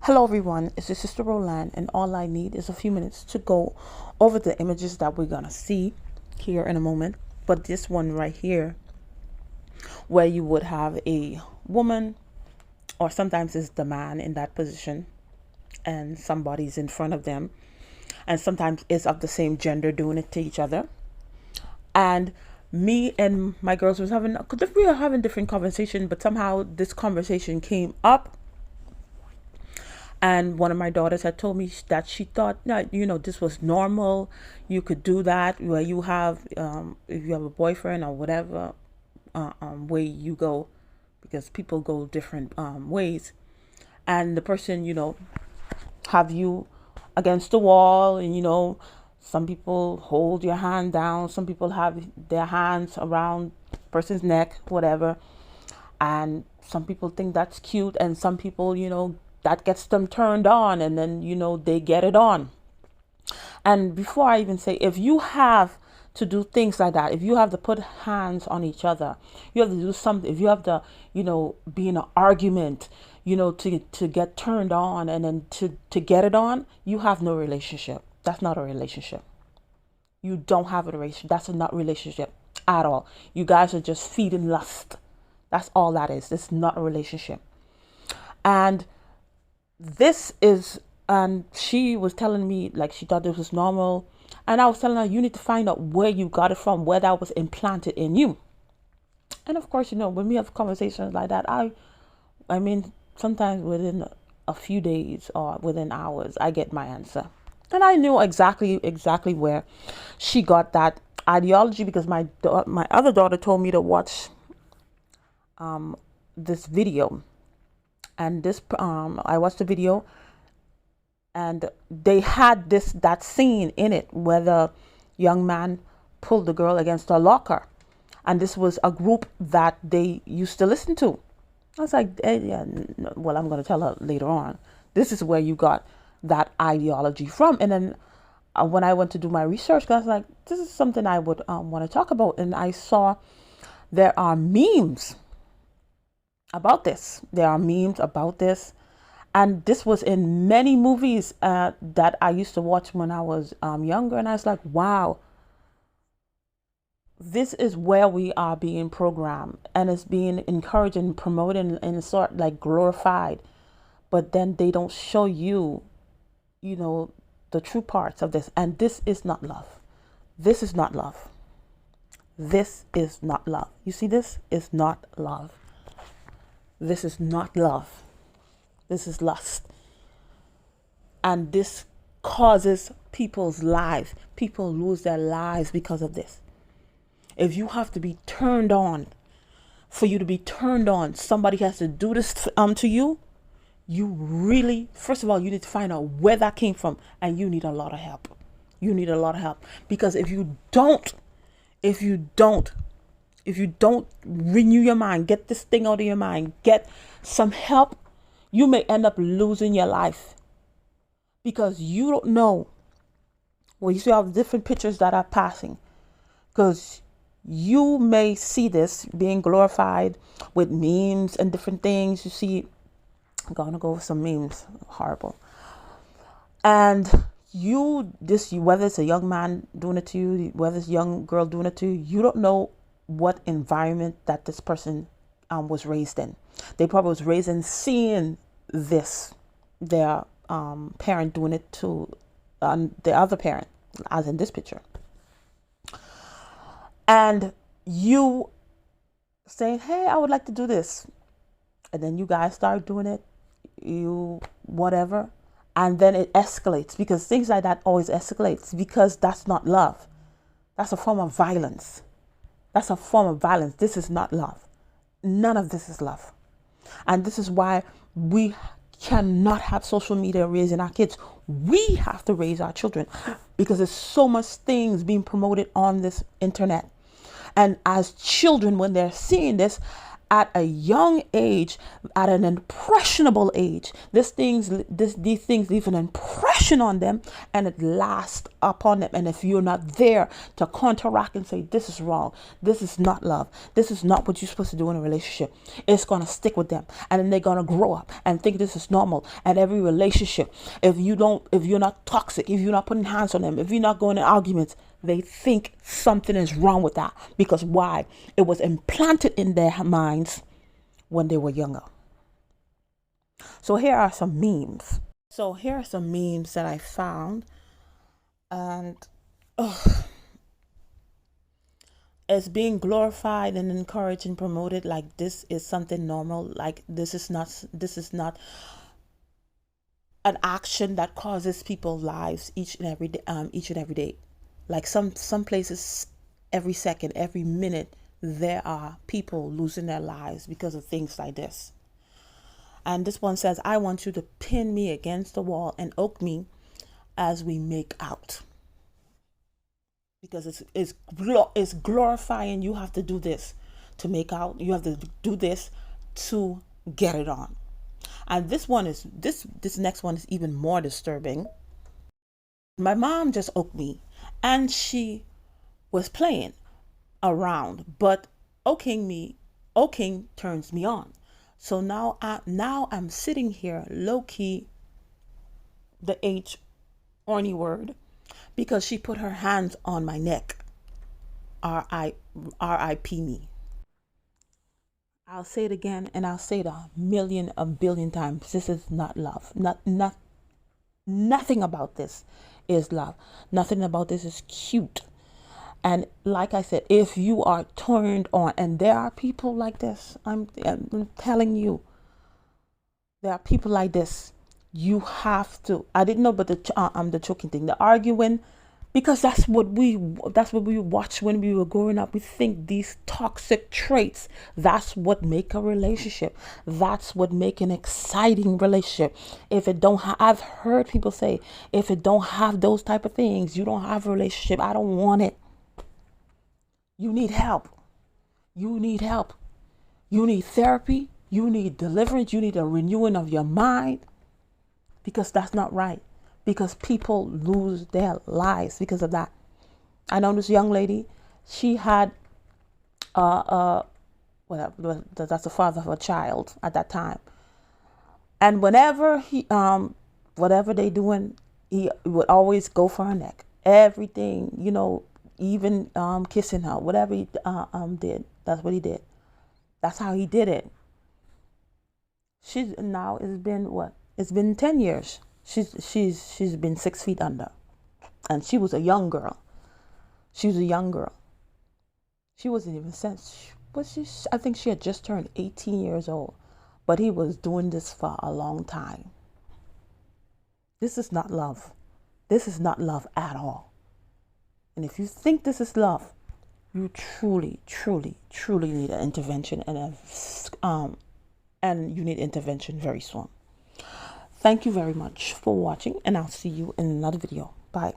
Hello everyone, it's your sister Roland, and all I need is a few minutes to go over the images that we're gonna see here in a moment. But this one right here, where you would have a woman, or sometimes it's the man in that position, and somebody's in front of them, and sometimes it's of the same gender doing it to each other. And me and my girls we were having different conversation, but somehow this conversation came up. And one of my daughters had told me that she thought that, this was normal. You could do that where you have, if you have a boyfriend or whatever, way you go, because people go different ways. And the person, have you against the wall, and, some people hold your hand down. Some people have their hands around the person's neck, whatever. And some people think that's cute. And some people, that gets them turned on, and then they get it on. And before I even say, if you have to do things like that, if you have to put hands on each other, you have to do something, if you have to be in an argument, to get turned on, and then to get it on, you have no relationship. That's not a relationship. You don't have a relationship. That's not a relationship at all. You guys are just feeding lust. That's all that is. It's not a relationship. And and she was telling me like she thought this was normal, and I was telling her, you need to find out where you got it from, where that was implanted in you. And of course, when we have conversations like that, I mean sometimes within a few days or within hours I get my answer. And I knew exactly where she got that ideology, because my other daughter told me to watch this video. And I watched the video, and they had that scene in it where the young man pulled the girl against a locker, and this was a group that they used to listen to. I was like, yeah, well, I'm going to tell her later on. This is where you got that ideology from. And then when I went to do my research, I was like, this is something I would want to talk about. And I saw there are memes about this. There are memes about this. And this was in many movies that I used to watch when I was younger. And I was like, wow, this is where we are being programmed. And it's being encouraged and promoted and sort like glorified. But then they don't show you, the true parts of this. And this is not love. This is not love. This is not love. You see, this is not love. This is not love. This is lust. And this causes people's lives. People lose their lives because of this. If you have to be turned on, for you to be turned on, somebody has to do this to you. You really, first of all, you need to find out where that came from, and you need a lot of help. You need a lot of help, because if you don't renew your mind, get this thing out of your mind, get some help, you may end up losing your life, because you don't know. Well, you see all the different pictures that are passing, because you may see this being glorified with memes and different things. You see, I'm gonna go with some memes, horrible. And whether it's a young man doing it to you, whether it's a young girl doing it to you, you don't know what environment that this person was raised in. They probably was raised in seeing this, their parent doing it to the other parent, as in this picture. And you saying, hey, I would like to do this. And then you guys start doing it, whatever. And then it escalates, because things like that always escalates, because that's not love. That's a form of violence. That's a form of violence. This is not love. None of this is love. And this is why we cannot have social media raising our kids. We have to raise our children, because there's so much things being promoted on this internet. And as children, when they're seeing this at a young age, at an impressionable age, these things leave an impression rushing on them, and it lasts upon them. And if you're not there to counteract and say, this is wrong, this is not love, this is not what you're supposed to do in a relationship, it's going to stick with them. And then they're going to grow up and think this is normal. And every relationship, if you're not toxic, if you're not putting hands on them, if you're not going in arguments, they think something is wrong with that. Because why? It was implanted in their minds when they were younger. So here are some memes. That I found, and it's being glorified and encouraged and promoted like this is something normal. Like this is not an action that causes people's lives each and every day. Like some places, every second, every minute, there are people losing their lives because of things like this. And this one says, I want you to pin me against the wall and oak me as we make out. Because it's glorifying. You have to do this to make out. You have to do this to get it on. And this next one is even more disturbing. My mom just oaked me, and she was playing around, but oaking turns me on. So now I'm sitting here low key, the H orny word, because she put her hands on my neck. R.I.P. me. I'll say it again, and I'll say it a billion times. This is not love. Nothing about this is love. Nothing about this is cute. And like I said, if you are turned on, and there are people like this, I'm telling you, there are people like this. You have to. I didn't know, but the choking thing, the arguing, because that's what we watched when we were growing up. We think these toxic traits, that's what make a relationship. That's what make an exciting relationship. If it don't I've heard people say, if it don't have those type of things, you don't have a relationship. I don't want it. You need help. You need help. You need therapy. You need deliverance. You need a renewing of your mind, because that's not right. Because people lose their lives because of that. I know this young lady. She had that's the father of a child at that time, and whenever whatever they doing, he would always go for her neck. Everything, even kissing her, whatever he did, that's what he did. That's how he did it. It's been 10 years. She's been 6 feet under, and she was a young girl. She wasn't even since, I think she had just turned 18 years old, but he was doing this for a long time. This is not love. This is not love at all. And if you think this is love, you truly, truly, truly need an intervention, and you need intervention very soon. Thank you very much for watching, and I'll see you in another video. Bye.